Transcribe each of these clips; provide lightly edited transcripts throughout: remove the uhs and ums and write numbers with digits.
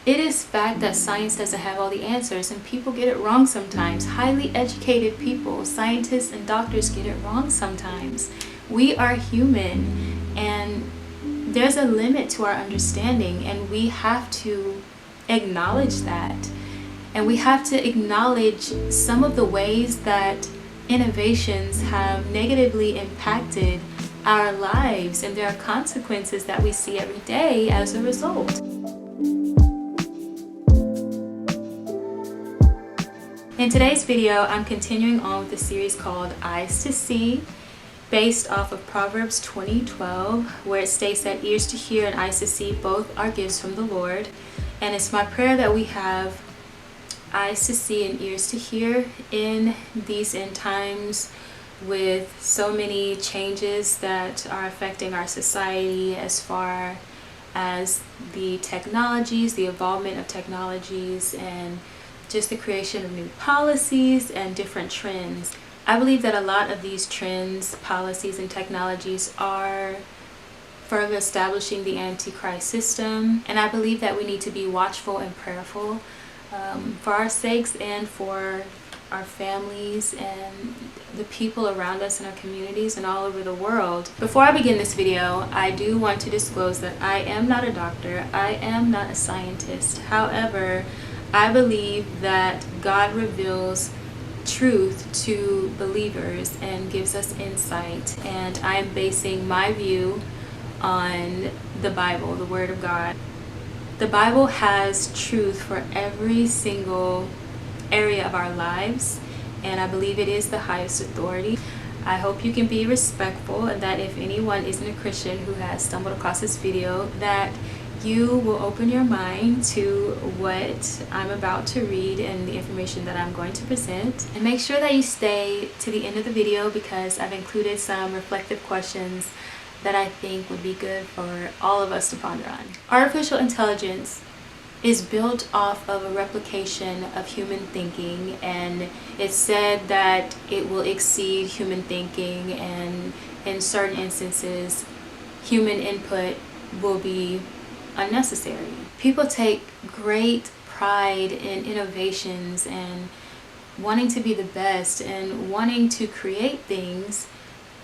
It is fact that science doesn't have all the answers, and people get it wrong sometimes. Highly educated people, scientists and doctors, get it wrong sometimes. We are human, and there's a limit to our understanding, and we have to acknowledge that. And we have to acknowledge some of the ways that innovations have negatively impacted our lives, and there are consequences that we see every day as a result. In today's video, I'm continuing on with the series called Eyes to See, based off of Proverbs 20:12, where it states that ears to hear and eyes to see both are gifts from the Lord. And it's my prayer that we have eyes to see and ears to hear in these end times, with so many changes that are affecting our society as far as the technologies, the involvement of technologies, and just the creation of new policies and different trends. I believe that a lot of these trends, policies, and technologies are further establishing the Antichrist system, and I believe that we need to be watchful and prayerful for our sakes and for our families and the people around us in our communities and all over the world. Before I begin this video, I do want to disclose that I am not a doctor, I am not a scientist. However, I believe that God reveals truth to believers and gives us insight, and I am basing my view on the Bible, the Word of God. The Bible has truth for every single area of our lives, and I believe it is the highest authority. I hope you can be respectful, and that if anyone isn't a Christian who has stumbled across this video, that you will open your mind to what I'm about to read and the information that I'm going to present. And make sure that you stay to the end of the video, because I've included some reflective questions that I think would be good for all of us to ponder on. Artificial intelligence is built off of a replication of human thinking, and it's said that it will exceed human thinking, and in certain instances human input will be unnecessary. People take great pride in innovations and wanting to be the best and wanting to create things,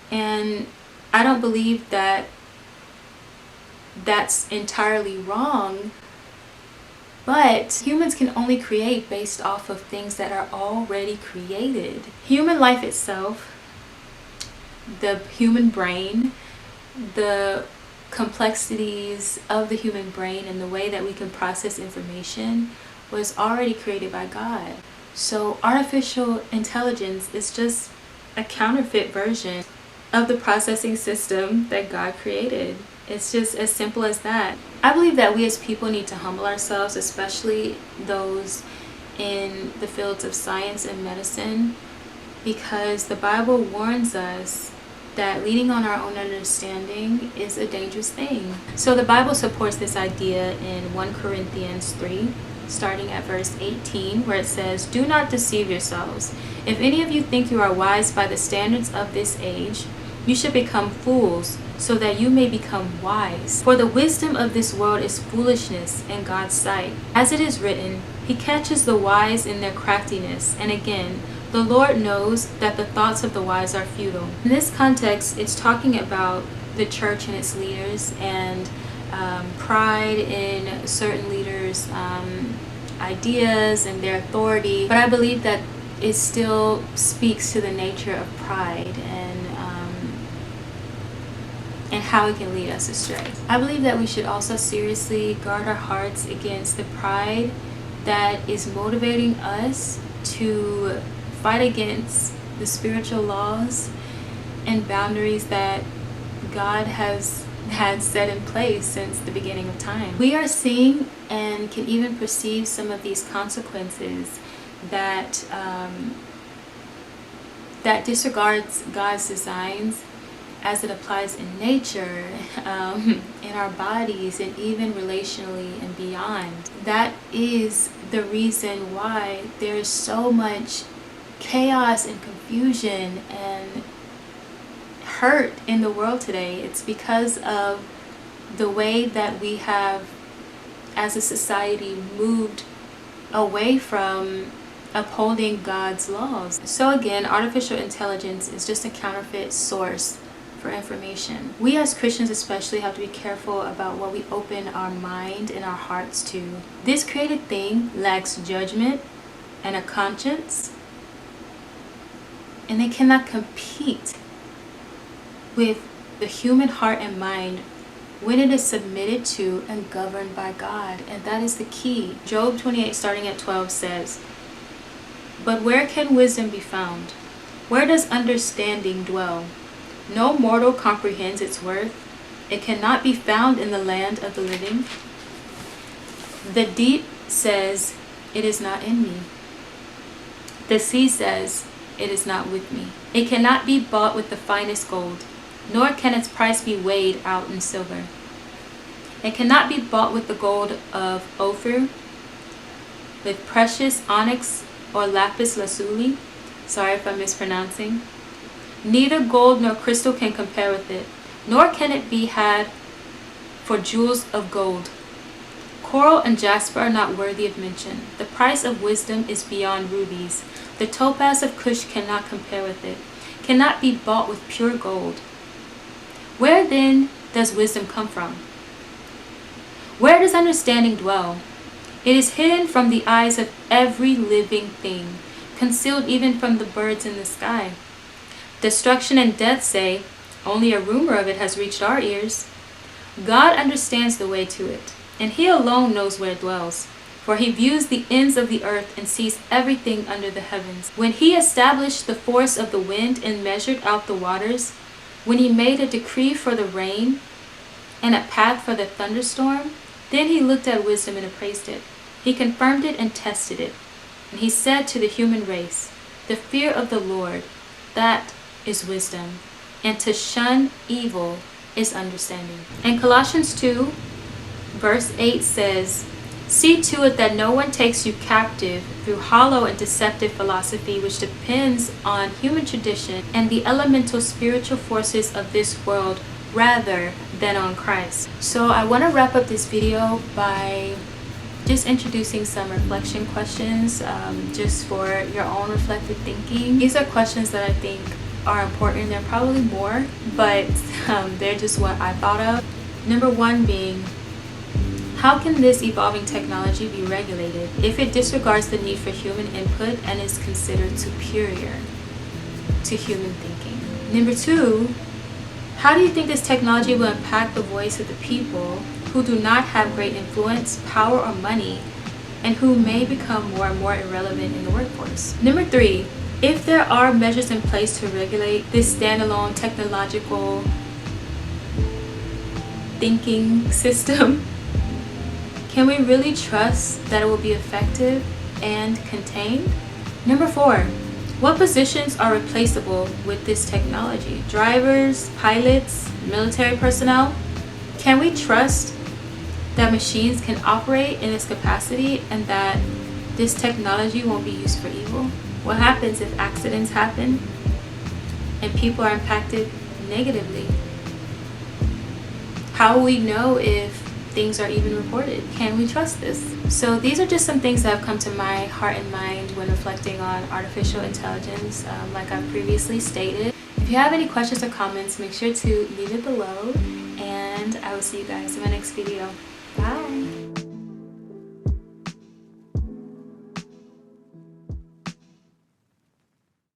and I don't believe that that's entirely wrong, but humans can only create based off of things that are already created. Human life itself, the human brain, the complexities of the human brain and the way that we can process information was already created by God. So artificial intelligence is just a counterfeit version of the processing system that God created. It's just as simple as that. I believe that we as people need to humble ourselves, especially those in the fields of science and medicine, because the Bible warns us that leaning on our own understanding is a dangerous thing. So the Bible supports this idea in 1 Corinthians 3, starting at verse 18, where it says, "Do not deceive yourselves. If any of you think you are wise by the standards of this age, you should become fools, so that you may become wise. For the wisdom of this world is foolishness in God's sight. As it is written, He catches the wise in their craftiness. And again, the Lord knows that the thoughts of the wise are futile." In this context, it's talking about the church and its leaders, and pride in certain leaders' ideas and their authority. But I believe that it still speaks to the nature of pride and how it can lead us astray. I believe that we should also seriously guard our hearts against the pride that is motivating us to fight against the spiritual laws and boundaries that God has had set in place since the beginning of time. We are seeing and can even perceive some of these consequences that that disregards God's designs as it applies in nature, in our bodies, and even relationally and beyond. That is the reason why there is so much chaos and confusion and hurt in the world today. It's because of the way that we have as a society moved away from upholding God's laws. So again, artificial intelligence is just a counterfeit source for information. We as Christians especially have to be careful about what we open our mind and our hearts to. This created thing lacks judgment and a conscience, and they cannot compete with the human heart and mind when it is submitted to and governed by God. And that is the key. Job 28 starting at 12 says, "But where can wisdom be found? Where does understanding dwell? No mortal comprehends its worth. It cannot be found in the land of the living. The deep says, it is not in me. The sea says, it is not with me. It cannot be bought with the finest gold, nor can its price be weighed out in silver. It cannot be bought with the gold of Ophir, with precious onyx or lapis lazuli." Sorry if I'm mispronouncing. "Neither gold nor crystal can compare with it, nor can it be had for jewels of gold. Coral and jasper are not worthy of mention. The price of wisdom is beyond rubies. The topaz of Cush cannot compare with it, cannot be bought with pure gold. Where then does wisdom come from? Where does understanding dwell? It is hidden from the eyes of every living thing, concealed even from the birds in the sky. Destruction and death say, only a rumor of it has reached our ears. God understands the way to it, and he alone knows where it dwells. For he views the ends of the earth and sees everything under the heavens. When he established the force of the wind and measured out the waters, when he made a decree for the rain and a path for the thunderstorm, then he looked at wisdom and appraised it. He confirmed it and tested it. And he said to the human race, the fear of the Lord, that is wisdom, and to shun evil is understanding." And Colossians 2, verse 8 says, "See to it that no one takes you captive through hollow and deceptive philosophy which depends on human tradition and the elemental spiritual forces of this world rather than on Christ." So I want to wrap up this video by just introducing some reflection questions just for your own reflective thinking. These are questions that I think are important. There are probably more, but they're just what I thought of. Number one being, how can this evolving technology be regulated if it disregards the need for human input and is considered superior to human thinking? Number two, how do you think this technology will impact the voice of the people who do not have great influence, power, or money, and who may become more and more irrelevant in the workforce? Number three, if there are measures in place to regulate this standalone technological thinking system, can we really trust that it will be effective and contained? Number four, what positions are replaceable with this technology? Drivers, pilots, military personnel? Can we trust that machines can operate in this capacity and that this technology won't be used for evil? What happens if accidents happen and people are impacted negatively? How will we know if things are even reported? Can we trust this? So these are just some things that have come to my heart and mind when reflecting on artificial intelligence, like I previously stated. If you have any questions or comments, make sure to leave it below, and I will see you guys in my next video. Bye!